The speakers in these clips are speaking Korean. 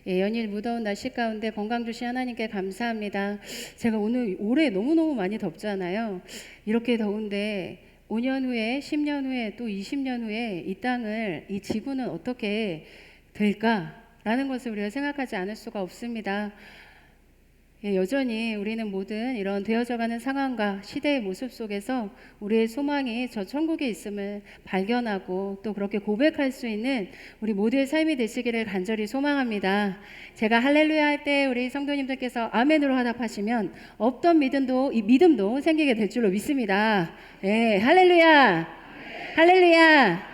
연일 무더운 날씨 가운데 건강 주신 하나님께 감사합니다. 제가 오늘 올해 너무너무 많이 덥잖아요. 이렇게 더운데 5년 후에, 10년 후에, 또 20년 후에 이 땅을, 이 지구는 어떻게 될까라는 것을 우리가 생각하지 않을 수가 없습니다. 여전히 우리는 모든 이런 되어져가는 상황과 시대의 모습 속에서 우리의 소망이 저 천국에 있음을 발견하고 또 그렇게 고백할 수 있는 우리 모두의 삶이 되시기를 간절히 소망합니다. 제가 할렐루야 할 때 우리 성도님들께서 아멘으로 화답하시면 없던 믿음도 생기게 될 줄로 믿습니다. 할렐루야, 할렐루야.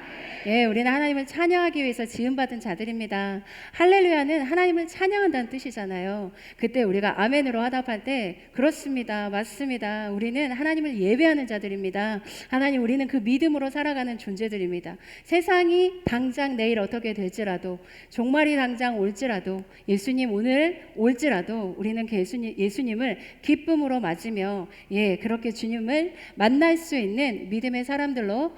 우리는 하나님을 찬양하기 위해서 지음받은 자들입니다. 할렐루야는 하나님을 찬양한다는 뜻이잖아요. 그때 우리가 아멘으로 화답할 때 그렇습니다, 맞습니다, 우리는 하나님을 예배하는 자들입니다. 하나님, 우리는 그 믿음으로 살아가는 존재들입니다. 세상이 당장 내일 어떻게 될지라도, 종말이 당장 올지라도, 예수님 오늘 올지라도 우리는 예수님을 기쁨으로 맞으며 그렇게 주님을 만날 수 있는 믿음의 사람들로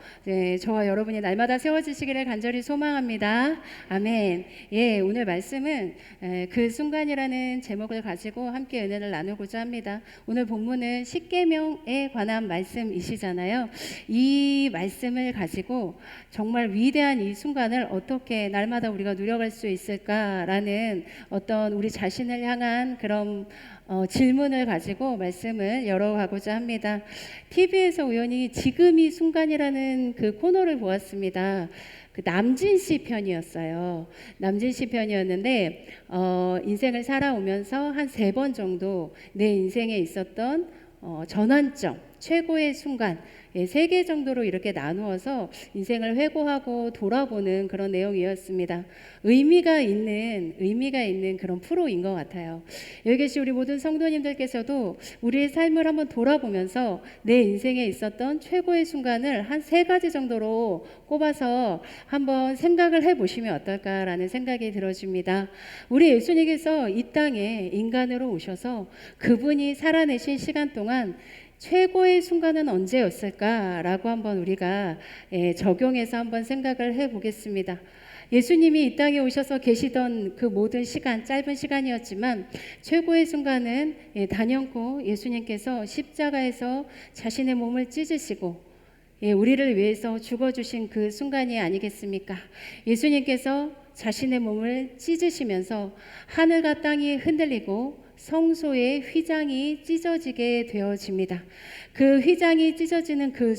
저와 여러분이 날마다 세워지시기를 간절히 소망합니다. 아멘. 오늘 말씀은 그 순간이라는 제목을 가지고 함께 은혜를 나누고자 합니다. 오늘 본문은 십계명에 관한 말씀이시잖아요. 이 말씀을 가지고 정말 위대한 이 순간을 어떻게 날마다 우리가 누려갈 수 있을까라는 어떤 우리 자신을 향한 그런 질문을 가지고 말씀을 열어가고자 합니다. TV에서 우연히 지금 이 순간이라는 그 코너를 보았습니다. 그 남진 씨 편이었어요. 남진 씨 편이었는데 인생을 살아오면서 한 3번 정도 내 인생에 있었던 전환점, 최고의 순간 3개 정도로 이렇게 나누어서 인생을 회고하고 돌아보는 그런 내용이었습니다. 의미가 있는 그런 프로인 것 같아요. 여기 계신 우리 모든 성도님들께서도 우리의 삶을 한번 돌아보면서 내 인생에 있었던 최고의 순간을 한 3가지 정도로 꼽아서 한번 생각을 해보시면 어떨까라는 생각이 들어집니다. 우리 예수님께서 이 땅에 인간으로 오셔서 그분이 살아내신 시간 동안 최고의 순간은 언제였을까라고 한번 우리가 적용해서 한번 생각을 해보겠습니다. 예수님이 이 땅에 오셔서 계시던 그 모든 시간, 짧은 시간이었지만 최고의 순간은 단연코 예수님께서 십자가에서 자신의 몸을 찢으시고 우리를 위해서 죽어주신 그 순간이 아니겠습니까? 예수님께서 자신의 몸을 찢으시면서 하늘과 땅이 흔들리고 성소의 휘장이 찢어지게 되어집니다. 그 휘장이 찢어지는 그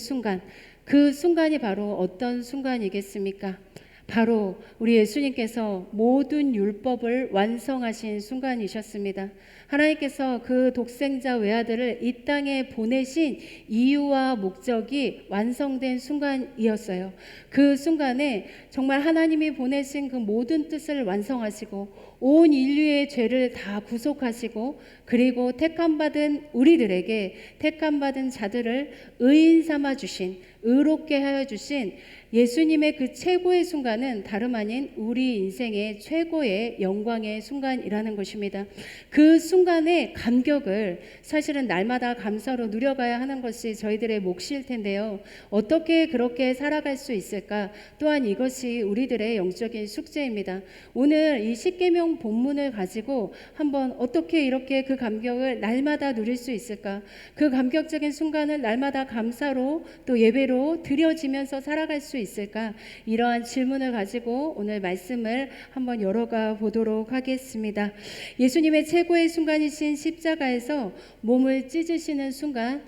순간이 바로 어떤 순간이겠습니까? 바로 우리 예수님께서 모든 율법을 완성하신 순간이셨습니다. 하나님께서 그 독생자 외아들을 이 땅에 보내신 이유와 목적이 완성된 순간이었어요. 그 순간에 정말 하나님이 보내신 그 모든 뜻을 완성하시고 온 인류의 죄를 다 구속하시고 그리고 택함받은 우리들에게 택함받은 자들을 의인 삼아 주신, 의롭게 하여 주신 예수님의 그 최고의 순간은 다름 아닌 우리 인생의 최고의 영광의 순간이라는 것입니다. 그 순간의 감격을 사실은 날마다 감사로 누려가야 하는 것이 저희들의 몫일 텐데요. 어떻게 그렇게 살아갈 수 있을까? 또한 이것이 우리들의 영적인 숙제입니다. 오늘 이 십계명 본문을 가지고 한번 어떻게 이렇게 그 감격을 날마다 누릴 수 있을까? 그 감격적인 순간을 날마다 감사로 또 예배로 드려지면서 살아갈 수 있을까? 이러한 질문을 가지고 오늘 말씀을 한번 열어가 보도록 하겠습니다. 예수님의 최고의 순간이신 십자가에서 몸을 찢으시는 순간,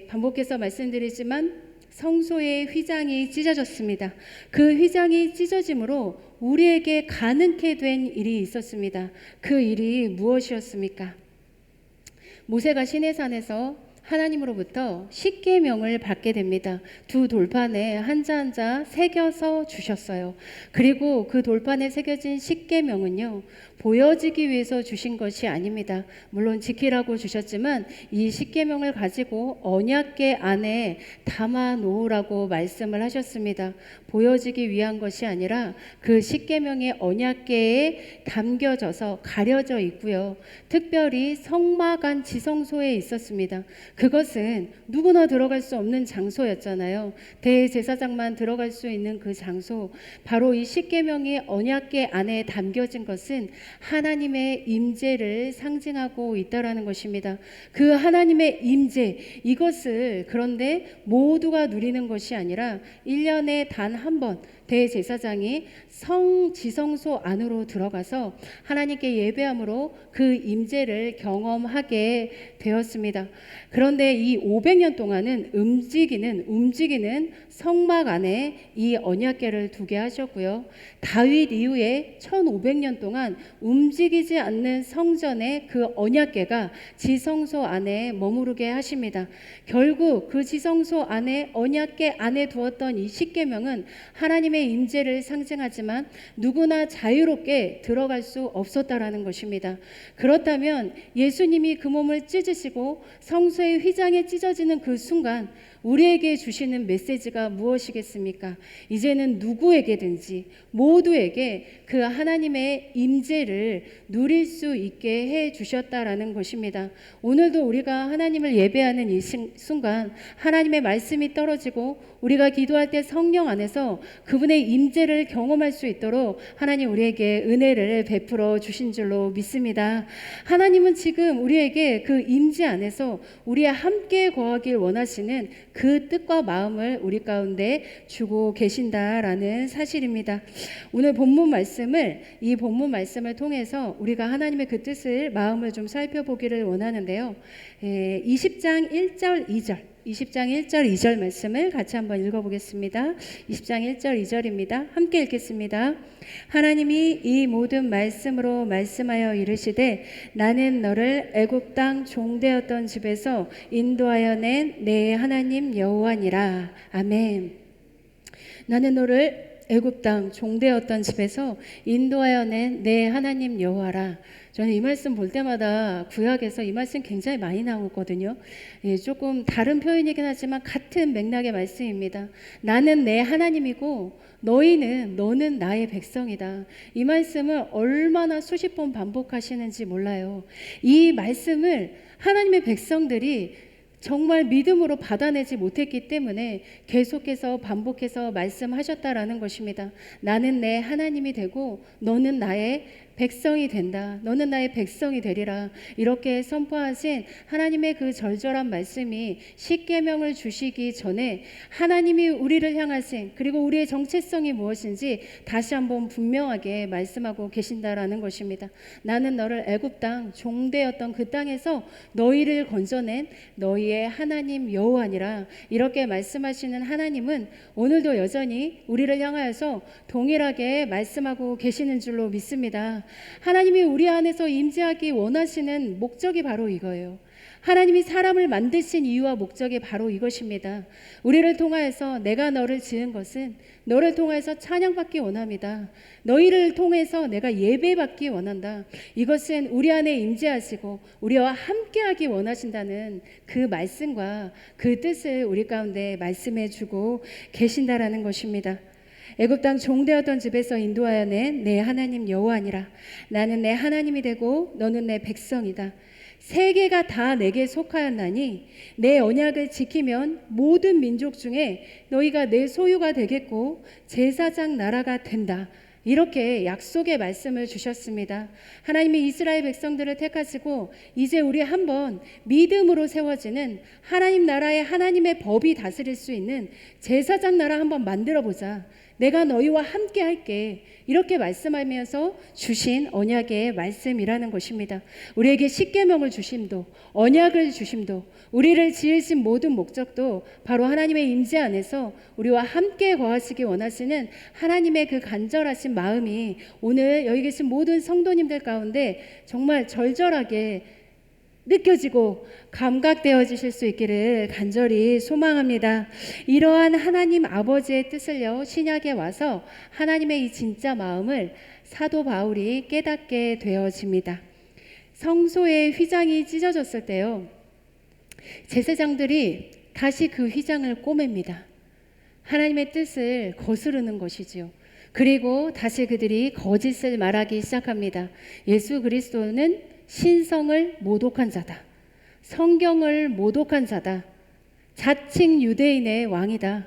반복해서 말씀드리지만 성소의 휘장이 찢어졌습니다. 그 휘장이 찢어짐으로 우리에게 가능케 된 일이 있었습니다. 그 일이 무엇이었습니까? 모세가 시내산에서 하나님으로부터 십계명을 받게 됩니다. 2 돌판에 한자 새겨서 주셨어요. 그리고 그 돌판에 새겨진 십계명은요, 보여지기 위해서 주신 것이 아닙니다. 물론 지키라고 주셨지만 이 십계명을 가지고 언약궤 안에 담아 놓으라고 말씀을 하셨습니다. 보여지기 위한 것이 아니라 그 십계명의 언약궤에 담겨져서 가려져 있고요. 특별히 성막 안 지성소에 있었습니다. 그것은 누구나 들어갈 수 없는 장소였잖아요. 대제사장만 들어갈 수 있는 그 장소, 바로 이 십계명의 언약궤 안에 담겨진 것은 하나님의 임재를 상징하고 있다라는 것입니다. 그 하나님의 임재, 이것을 그런데 모두가 누리는 것이 아니라 1년에 단 한 번 대제사장이 지성소 안으로 들어가서 하나님께 예배함으로 그 임재를 경험하게 되었습니다. 그런데 이 500년 동안은 움직이는 성막 안에 이 언약궤를 두게 하셨고요. 다윗 이후에 1500년 동안 움직이지 않는 성전의 그 언약궤가 지성소 안에 머무르게 하십니다. 결국 그 지성소 안에 언약궤 안에 두었던 이 십계명은 하나님의 임재를 상징하지만 누구나 자유롭게 들어갈 수 없었다라는 것입니다. 그렇다면 예수님이 그 몸을 찢으시고 성소의 휘장에 찢어지는 그 순간 우리에게 주시는 메시지가 무엇이겠습니까? 이제는 누구에게든지 모두에게 그 하나님의 임재를 누릴 수 있게 해 주셨다라는 것입니다. 오늘도 우리가 하나님을 예배하는 이 순간 하나님의 말씀이 떨어지고 우리가 기도할 때 성령 안에서 그분의 임재를 경험할 수 있도록 하나님 우리에게 은혜를 베풀어 주신 줄로 믿습니다. 하나님은 지금 우리에게 그 임재 안에서 우리와 함께 거하길 원하시는 그 뜻과 마음을 우리 가운데 주고 계신다라는 사실입니다. 오늘 이 본문 말씀을 통해서 우리가 하나님의 그 뜻을 마음을 좀 살펴보기를 원하는데요. 20장 1절 2절 말씀을 같이 한번 읽어보겠습니다. 20장 1절 2절입니다. 함께 읽겠습니다. 하나님이 이 모든 말씀으로 말씀하여 이르시되 나는 너를 애굽 땅 종되었던 집에서 인도하여 낸 내 하나님 여호와니라. 아멘. 나는 너를 애굽 땅 종되었던 집에서 인도하여 낸 내 하나님 여호와라. 저는 이 말씀 볼 때마다 구약에서 이 말씀 굉장히 많이 나오거든요. 조금 다른 표현이긴 하지만 같은 맥락의 말씀입니다. 나는 내 하나님이고 너는 나의 백성이다. 이 말씀을 얼마나 수십 번 반복하시는지 몰라요. 이 말씀을 하나님의 백성들이 정말 믿음으로 받아내지 못했기 때문에 계속해서 반복해서 말씀하셨다라는 것입니다. 나는 내 하나님이 되고 너는 나의 백성이 된다. 너는 나의 백성이 되리라. 이렇게 선포하신 하나님의 그 절절한 말씀이 십계명을 주시기 전에 하나님이 우리를 향하신 그리고 우리의 정체성이 무엇인지 다시 한번 분명하게 말씀하고 계신다라는 것입니다. 나는 너를 애굽 땅 종되었던 그 땅에서 너희를 건져낸 너희의 하나님 여호와니라. 이렇게 말씀하시는 하나님은 오늘도 여전히 우리를 향하여서 동일하게 말씀하고 계시는 줄로 믿습니다. 하나님이 우리 안에서 임재하기 원하시는 목적이 바로 이거예요. 하나님이 사람을 만드신 이유와 목적이 바로 이것입니다. 우리를 통하여서 내가 너를 지은 것은 너를 통해서 찬양받기 원합니다. 너희를 통해서 내가 예배받기 원한다. 이것은 우리 안에 임재하시고 우리와 함께하기 원하신다는 그 말씀과 그 뜻을 우리 가운데 말씀해 주고 계신다라는 것입니다. 애굽 땅 종되었던 집에서 인도하여 낸 내 하나님 여호와니라. 나는 내 하나님이 되고 너는 내 백성이다. 세계가 다 내게 속하였나니 내 언약을 지키면 모든 민족 중에 너희가 내 소유가 되겠고 제사장 나라가 된다. 이렇게 약속의 말씀을 주셨습니다. 하나님이 이스라엘 백성들을 택하시고 이제 우리 한번 믿음으로 세워지는 하나님 나라의 하나님의 법이 다스릴 수 있는 제사장 나라 한번 만들어보자. 내가 너희와 함께 할게. 이렇게 말씀하면서 주신 언약의 말씀이라는 것입니다. 우리에게 십계명을 주심도 언약을 주심도 우리를 지으신 모든 목적도 바로 하나님의 임재 안에서 우리와 함께 거하시기 원하시는 하나님의 그 간절하신 마음이 오늘 여기 계신 모든 성도님들 가운데 정말 절절하게 느껴지고 감각되어지실 수 있기를 간절히 소망합니다. 이러한 하나님 아버지의 뜻을요 신약에 와서 하나님의 이 진짜 마음을 사도 바울이 깨닫게 되어집니다. 성소의 휘장이 찢어졌을 때요 제사장들이 다시 그 휘장을 꼬맵니다. 하나님의 뜻을 거스르는 것이지요. 그리고 다시 그들이 거짓을 말하기 시작합니다. 예수 그리스도는 신성을 모독한 자다. 성경을 모독한 자다. 자칭 유대인의 왕이다.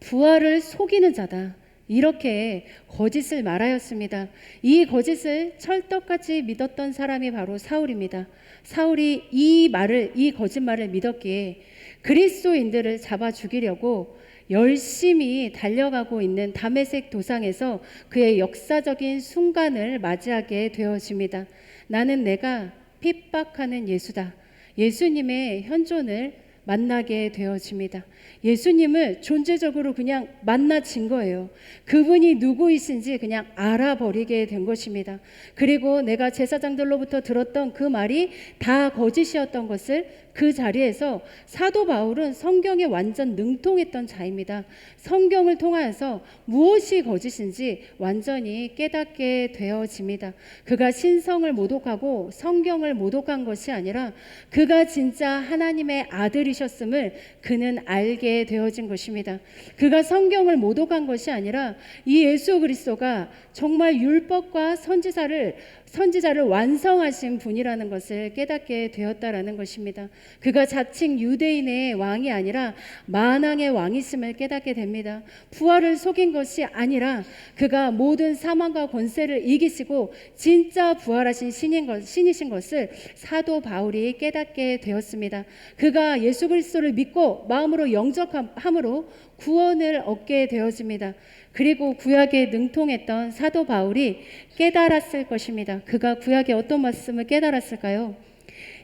부활을 속이는 자다. 이렇게 거짓을 말하였습니다. 이 거짓을 철떡같이 믿었던 사람이 바로 사울입니다. 사울이 이 거짓말을 믿었기에 그리스도인들을 잡아 죽이려고 열심히 달려가고 있는 다메섹 도상에서 그의 역사적인 순간을 맞이하게 되어집니다. 나는 내가 핍박하는 예수다. 예수님의 현존을 만나게 되어집니다. 예수님을 존재적으로 그냥 만나진 거예요. 그분이 누구이신지 그냥 알아버리게 된 것입니다. 그리고 내가 제사장들로부터 들었던 그 말이 다 거짓이었던 것을 그 자리에서 사도 바울은 성경에 완전 능통했던 자입니다. 성경을 통하여서 무엇이 거짓인지 완전히 깨닫게 되어집니다. 그가 신성을 모독하고 성경을 모독한 것이 아니라 그가 진짜 하나님의 아들이셨음을 그는 알게 되어진 것입니다. 그가 성경을 모독한 것이 아니라 이 예수 그리스도가 정말 율법과 선지자를 완성하신 분이라는 것을 깨닫게 되었다라는 것입니다. 그가 자칭 유대인의 왕이 아니라 만왕의 왕이심을 깨닫게 됩니다. 부활을 속인 것이 아니라 그가 모든 사망과 권세를 이기시고 진짜 부활하신 신이신 것을 사도 바울이 깨닫게 되었습니다. 그가 예수 그리스도를 믿고 마음으로 영접함으로 구원을 얻게 되어집니다. 그리고 구약에 능통했던 사도 바울이 깨달았을 것입니다. 그가 구약의 어떤 말씀을 깨달았을까요?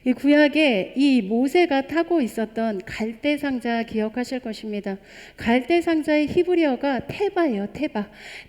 이 구약에 이 모세가 타고 있었던 갈대 상자 기억하실 것입니다. 갈대 상자의 히브리어가 테바예요.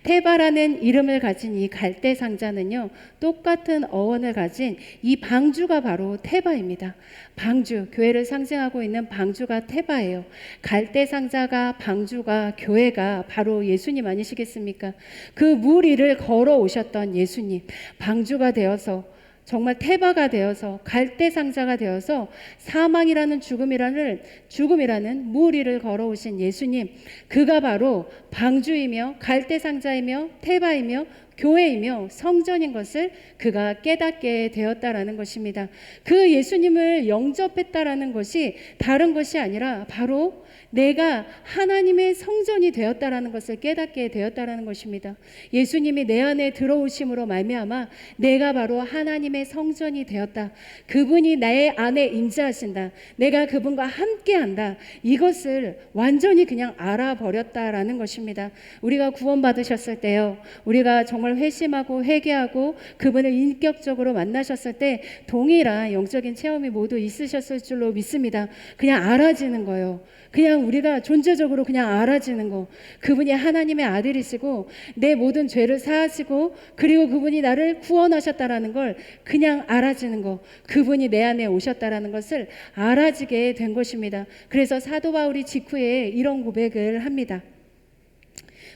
테바라는 이름을 가진 이 갈대 상자는요, 똑같은 어원을 가진 이 방주가 바로 테바입니다. 방주, 교회를 상징하고 있는 방주가 테바예요. 갈대 상자가, 방주가, 교회가 바로 예수님 아니시겠습니까? 그 물 위를 걸어오셨던 예수님, 방주가 되어서 정말 테바가 되어서 갈대 상자가 되어서 사망이라는 죽음이라는 물 위를 걸어오신 예수님, 그가 바로 방주이며 갈대 상자이며 테바이며 교회이며 성전인 것을 그가 깨닫게 되었다라는 것입니다. 그 예수님을 영접했다라는 것이 다른 것이 아니라 바로 내가 하나님의 성전이 되었다라는 것을 깨닫게 되었다라는 것입니다. 예수님이 내 안에 들어오심으로 말미암아 내가 바로 하나님의 성전이 되었다. 그분이 내 안에 임재하신다. 내가 그분과 함께한다. 이것을 완전히 그냥 알아버렸다라는 것입니다. 우리가 구원받으셨을 때요, 우리가 정말 회심하고 회개하고 그분을 인격적으로 만나셨을 때 동일한 영적인 체험이 모두 있으셨을 줄로 믿습니다. 그냥 알아지는 거예요. 그냥 우리가 존재적으로 그냥 알아지는 거. 그분이 하나님의 아들이시고 내 모든 죄를 사하시고 그리고 그분이 나를 구원하셨다라는 걸 그냥 알아지는 거. 그분이 내 안에 오셨다라는 것을 알아지게 된 것입니다. 그래서 사도 바울이 직후에 이런 고백을 합니다.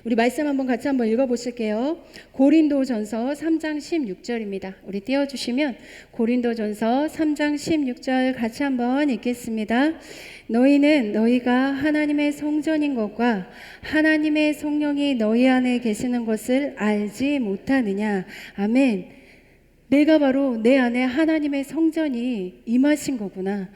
우리 말씀 같이 한번 읽어보실게요. 고린도전서 3장 16절입니다. 우리 띄워주시면 고린도전서 3장 16절 같이 한번 읽겠습니다. 너희는 너희가 하나님의 성전인 것과 하나님의 성령이 너희 안에 계시는 것을 알지 못하느냐. 아멘. 내가 바로 내 안에 하나님의 성전이 임하신 거구나.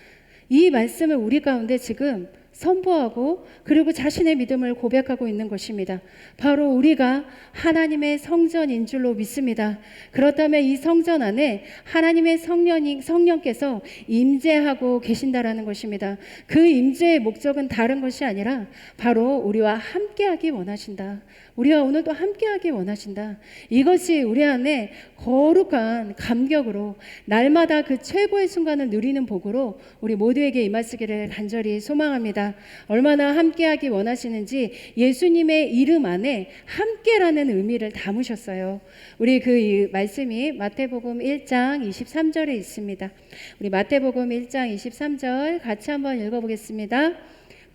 이 말씀을 우리 가운데 지금 선포하고 그리고 자신의 믿음을 고백하고 있는 것입니다. 바로 우리가 하나님의 성전인 줄로 믿습니다. 그렇다면 이 성전 안에 하나님의 성령께서 임재하고 계신다라는 것입니다. 그 임재의 목적은 다른 것이 아니라 바로 우리와 함께하기 원하신다. 우리와 오늘도 함께하기 원하신다. 이것이 우리 안에 거룩한 감격으로 날마다 그 최고의 순간을 누리는 복으로 우리 모두에게 임하시기를 간절히 소망합니다. 얼마나 함께하기 원하시는지 예수님의 이름 안에 함께라는 의미를 담으셨어요. 우리 그 말씀이 마태복음 1장 23절에 있습니다. 우리 마태복음 1장 23절 같이 한번 읽어보겠습니다.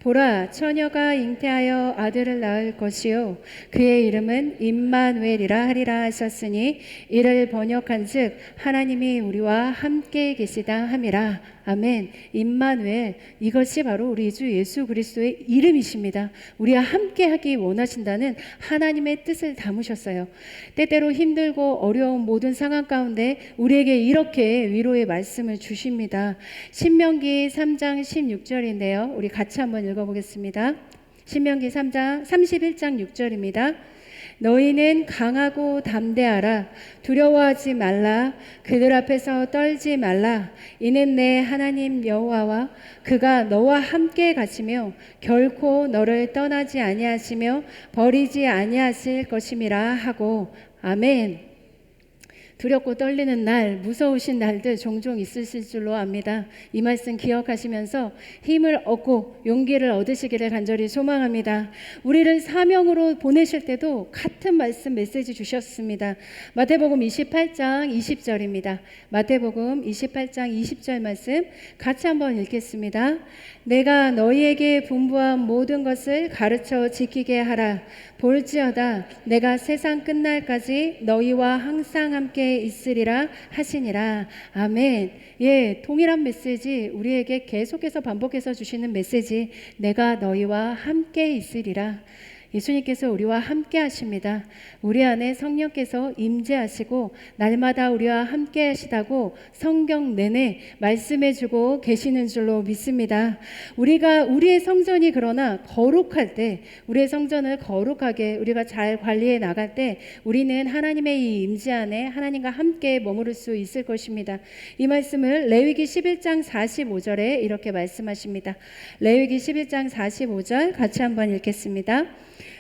보라, 처녀가 잉태하여 아들을 낳을 것이요 그의 이름은 임마누엘이라 하리라 하셨으니 이를 번역한즉 하나님이 우리와 함께 계시다 함이라. 아멘. 임마누엘, 이것이 바로 우리 주 예수 그리스도의 이름이십니다. 우리와 함께 하기 원하신다는 하나님의 뜻을 담으셨어요. 때때로 힘들고 어려운 모든 상황 가운데 우리에게 이렇게 위로의 말씀을 주십니다. 신명기 3장 16절인데요. 우리 같이 한번 읽어보겠습니다. 신명기 3장 31장 6절입니다. 너희는 강하고 담대하라. 두려워하지 말라. 그들 앞에서 떨지 말라. 이는 내 하나님 여호와와 그가 너와 함께 가시며 결코 너를 떠나지 아니하시며 버리지 아니하실 것임이라 하고. 아멘. 두렵고 떨리는 날, 무서우신 날들 종종 있으실 줄로 압니다. 이 말씀 기억하시면서 힘을 얻고 용기를 얻으시기를 간절히 소망합니다. 우리를 사명으로 보내실 때도 같은 말씀 메시지 주셨습니다. 마태복음 28장 20절입니다. 마태복음 28장 20절 말씀 같이 한번 읽겠습니다. 내가 너희에게 분부한 모든 것을 가르쳐 지키게 하라. 볼지어다 내가 세상 끝날까지 너희와 항상 함께 있으리라 하시니라. 아멘. 예, 동일한 메시지 우리에게 계속해서 반복해서 주시는 메시지, 내가 너희와 함께 있으리라. 예수님께서 우리와 함께 하십니다. 우리 안에 성령께서 임재하시고 날마다 우리와 함께 하시다고 성경 내내 말씀해 주고 계시는 줄로 믿습니다. 우리가 우리의 성전이 그러나 거룩할 때, 우리의 성전을 거룩하게 우리가 잘 관리해 나갈 때 우리는 하나님의 이 임재 안에 하나님과 함께 머무를 수 있을 것입니다. 이 말씀을 레위기 11장 45절에 이렇게 말씀하십니다. 레위기 11장 45절 같이 한번 읽겠습니다.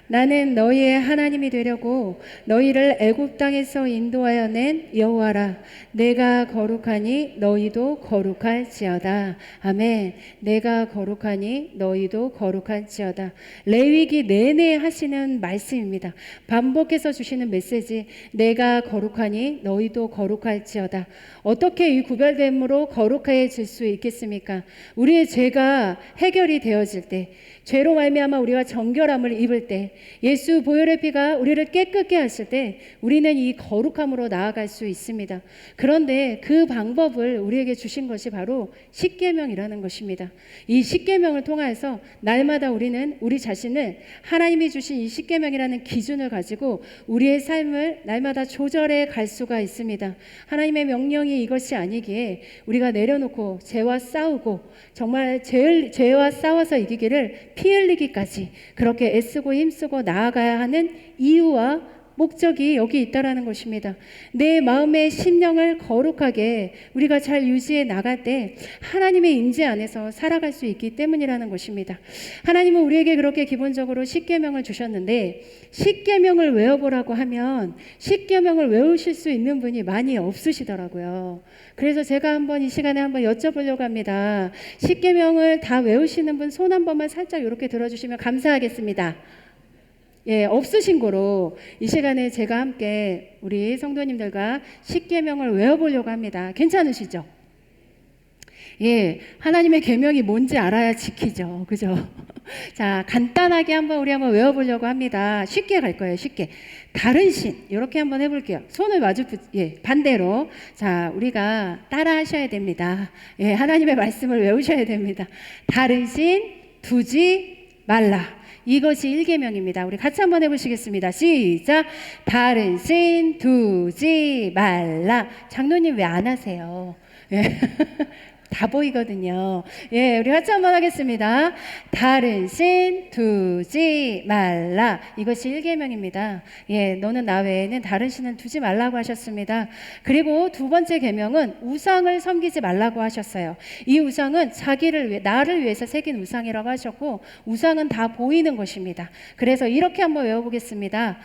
나는 너희의 하나님이 되려고 너희를 애굽 땅에서 인도하여 낸 여호와라. 내가 거룩하니 너희도 거룩할지어다. 아멘. 내가 거룩하니 너희도 거룩할지어다. 레위기 내내 하시는 말씀입니다. 반복해서 주시는 메시지, 내가 거룩하니 너희도 거룩할지어다. 어떻게 이 구별됨으로 거룩해질 수 있겠습니까? 우리의 죄가 해결이 되어질 때, 죄로 말미암아 우리가 정결함을 입을 때, 예수 보혈의 피가 우리를 깨끗게 하실 때 우리는 이 거룩함으로 나아갈 수 있습니다. 그런데 그 방법을 우리에게 주신 것이 바로 십계명이라는 것입니다. 이 십계명을 통해서 날마다 우리는 우리 자신을 하나님이 주신 이 십계명이라는 기준을 가지고 우리의 삶을 날마다 조절해 갈 수가 있습니다. 하나님의 명령이 이것이 아니기에 우리가 내려놓고 죄와 싸우고 정말 죄와 싸워서 이기기를 피 흘리기까지 그렇게 애쓰고 힘쓰고 나아가야 하는 이유와 목적이 여기 있다라는 것입니다. 내 마음의 심령을 거룩하게 우리가 잘 유지해 나갈 때 하나님의 임재 안에서 살아갈 수 있기 때문이라는 것입니다. 하나님은 우리에게 그렇게 기본적으로 십계명을 주셨는데, 십계명을 외워보라고 하면 십계명을 외우실 수 있는 분이 많이 없으시더라고요. 그래서 제가 한번 이 시간에 한번 여쭤보려고 합니다. 십계명을 다 외우시는 분 손 한 번만 살짝 이렇게 들어주시면 감사하겠습니다. 예, 없으신 거로 이 시간에 제가 함께 우리 성도님들과 십계명을 외워보려고 합니다. 괜찮으시죠? 예, 하나님의 계명이 뭔지 알아야 지키죠. 그죠? 자, 간단하게 우리 한번 외워보려고 합니다. 쉽게 갈 거예요. 쉽게. 다른 신, 이렇게 한번 해볼게요. 손을 반대로. 자, 우리가 따라 하셔야 됩니다. 예, 하나님의 말씀을 외우셔야 됩니다. 다른 신 두지 말라. 이것이 1계명입니다. 우리 같이 한번 해보시겠습니다. 시작. 다른 신 두지 말라. 장로님 왜 안 하세요? 예. 다 보이거든요. 예, 우리 같이 한번 하겠습니다. 다른 신 두지 말라. 이것이 1계명입니다. 예, 너는 나 외에는 다른 신은 두지 말라고 하셨습니다. 그리고 두 번째 계명은 우상을 섬기지 말라고 하셨어요. 이 우상은 나를 위해서 새긴 우상이라고 하셨고, 우상은 다 보이는 것입니다. 그래서 이렇게 한번 외워보겠습니다.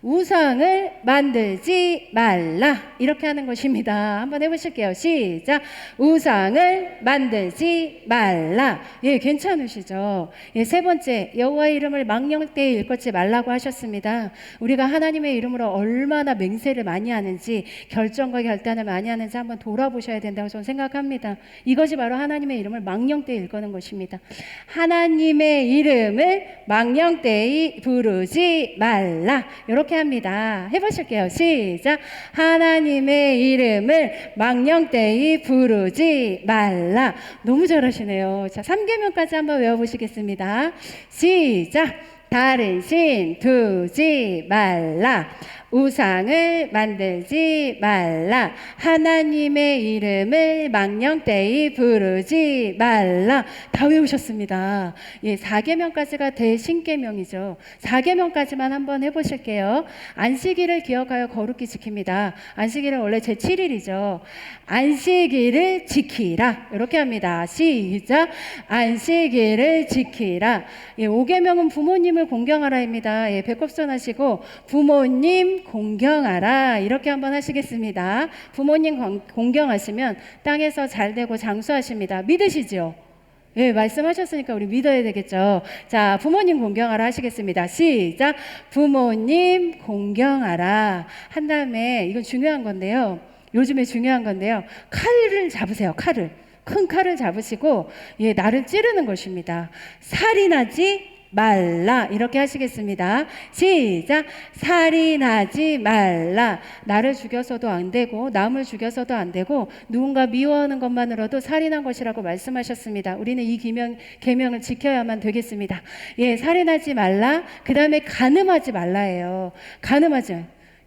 우상을 만들지 말라. 이렇게 하는 것입니다. 한번 해보실게요. 시작. 우상을 만들지 말라. 예, 괜찮으시죠? 예, 세 번째, 여호와의 이름을 망령되이 일컫지 말라고 하셨습니다. 우리가 하나님의 이름으로 얼마나 맹세를 많이 하는지, 결정과 결단을 많이 하는지 한번 돌아보셔야 된다고 저는 생각합니다. 이것이 바로 하나님의 이름을 망령되이 일컫는 것입니다. 하나님의 이름을 망령되이 부르지 말라. 이렇게 합니다. 해보실게요. 시작. 하나님의 이름을 망령되이 부르지 말라. 너무 잘하시네요. 자, 3계명까지 한번 외워보시겠습니다. 시작. 다른 신 두지 말라. 우상을 만들지 말라. 하나님의 이름을 망령되이 부르지 말라. 다 외우셨습니다. 예, 4계명까지가 대신계명이죠. 4계명까지만 한번 해보실게요. 안식일을 기억하여 거룩히 지킵니다. 안식일은 원래 제7일이죠. 안식일을 지키라. 이렇게 합니다. 시작. 안식일을 지키라. 예, 5계명은 부모님을 공경하라입니다. 예, 배꼽손 하시고 부모님 공경하라. 이렇게 한번 하시겠습니다. 부모님 공경하시면 땅에서 잘 되고 장수하십니다. 믿으시죠? 예, 말씀하셨으니까 우리 믿어야 되겠죠. 자, 부모님 공경하라 하시겠습니다. 시작. 부모님 공경하라. 한 다음에 이건 중요한 건데요. 요즘에 중요한 건데요. 칼을 잡으세요. 칼을. 큰 칼을 잡으시고, 예, 나를 찌르는 것입니다. 살인하지 말라. 이렇게 하시겠습니다. 시작. 살인하지 말라. 나를 죽여서도 안 되고 남을 죽여서도 안 되고 누군가 미워하는 것만으로도 살인한 것이라고 말씀하셨습니다. 우리는 이 계명을 지켜야만 되겠습니다. 예, 살인하지 말라. 그 다음에 간음하지 말라예요. 간음하지.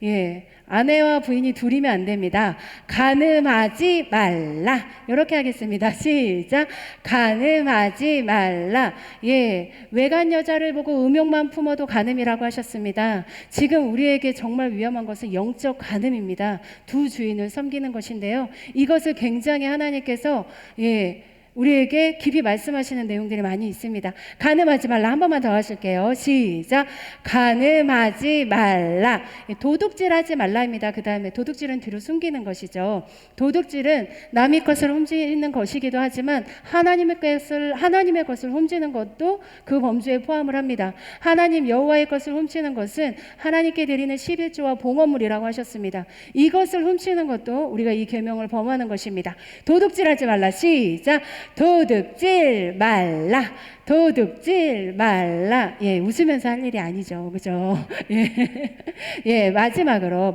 예, 아내와 부인이 둘이면 안 됩니다. 간음하지 말라. 이렇게 하겠습니다. 시작. 간음하지 말라. 예, 외간 여자를 보고 음욕만 품어도 간음이라고 하셨습니다. 지금 우리에게 정말 위험한 것은 영적 간음입니다. 두 주인을 섬기는 것인데요. 이것을 굉장히 하나님께서 우리에게 깊이 말씀하시는 내용들이 많이 있습니다. 간음하지 말라. 한 번만 더 하실게요. 시작. 간음하지 말라. 도둑질하지 말라입니다. 그 다음에 도둑질은 뒤로 숨기는 것이죠. 도둑질은 남의 것을 훔치는 것이기도 하지만 하나님의 것을 훔치는 것도 그 범주에 포함을 합니다. 하나님 여호와의 것을 훔치는 것은 하나님께 드리는 11조와 봉헌물이라고 하셨습니다. 이것을 훔치는 것도 우리가 이 계명을 범하는 것입니다. 도둑질하지 말라. 시작. 도둑질 말라. 도둑질 말라. 예, 웃으면서 할 일이 아니죠. 그죠? 예. 예, 마지막으로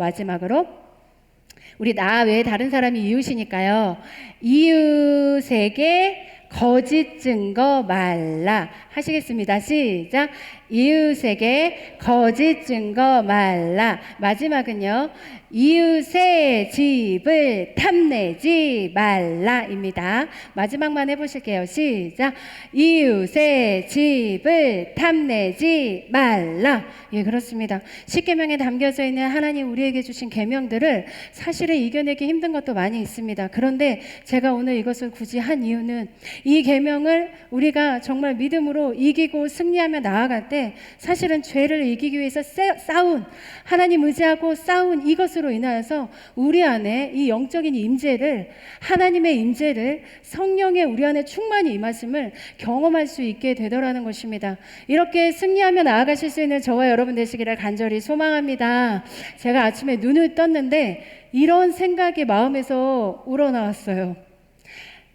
우리 나 외에 다른 사람이 이웃이니까요. 이웃에게 거짓 증거 말라 하시겠습니다. 시작. 이웃에게 거짓 증거 말라. 마지막은요. 이웃의 집을 탐내지 말라입니다. 마지막만 해보실게요. 시작. 이웃의 집을 탐내지 말라. 예, 그렇습니다. 십계명에 담겨져 있는 하나님 우리에게 주신 계명들을 사실은 이겨내기 힘든 것도 많이 있습니다. 그런데 제가 오늘 이것을 굳이 한 이유는 이 계명을 우리가 정말 믿음으로 이기고 승리하며 나아갈 때 사실은 죄를 이기기 위해서 싸운, 하나님 의지하고 싸운 이것으로 인하여서 우리 안에 이 영적인 임재를, 하나님의 임재를, 성령의 우리 안에 충만히 임하심을 경험할 수 있게 되더라는 것입니다. 이렇게 승리하며 나아가실 수 있는 저와 여러분 되시기를 간절히 소망합니다. 제가 아침에 눈을 떴는데 이런 생각이 마음에서 우러나왔어요.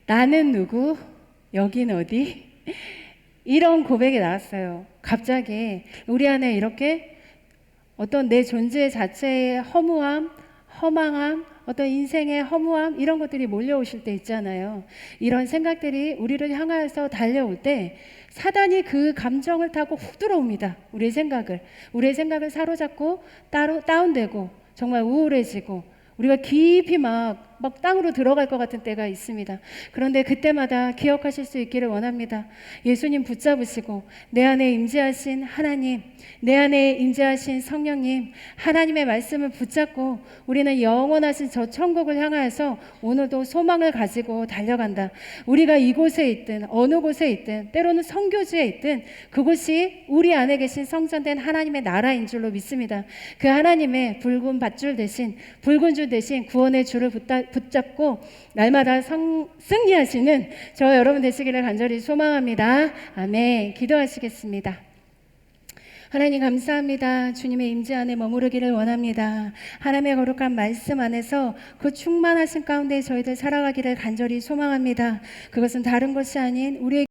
나는 누구? 여긴 어디? 이런 고백이 나왔어요. 갑자기 우리 안에 이렇게 어떤 내 존재 자체의 허무함, 허망함, 어떤 인생의 허무함 이런 것들이 몰려오실 때 있잖아요. 이런 생각들이 우리를 향해서 달려올 때 사단이 그 감정을 타고 훅 들어옵니다. 우리의 생각을 사로잡고 따로 다운되고 정말 우울해지고 우리가 깊이 막 막 땅으로 들어갈 것 같은 때가 있습니다. 그런데 그때마다 기억하실 수 있기를 원합니다. 예수님 붙잡으시고 내 안에 임재하신 하나님, 내 안에 임재하신 성령님, 하나님의 말씀을 붙잡고 우리는 영원하신 저 천국을 향하여서 오늘도 소망을 가지고 달려간다. 우리가 이곳에 있든 어느 곳에 있든 때로는 선교지에 있든 그곳이 우리 안에 계신 성전된 하나님의 나라인 줄로 믿습니다. 그 하나님의 붉은 밧줄 대신, 붉은 줄 대신 구원의 줄을 붙잡고 날마다 승리하시는 저 여러분 되시기를 간절히 소망합니다. 아멘. 기도하시겠습니다. 하나님 감사합니다. 주님의 임재 안에 머무르기를 원합니다. 하나님의 거룩한 말씀 안에서 그 충만하신 가운데 저희들 살아가기를 간절히 소망합니다. 그것은 다른 것이 아닌 우리의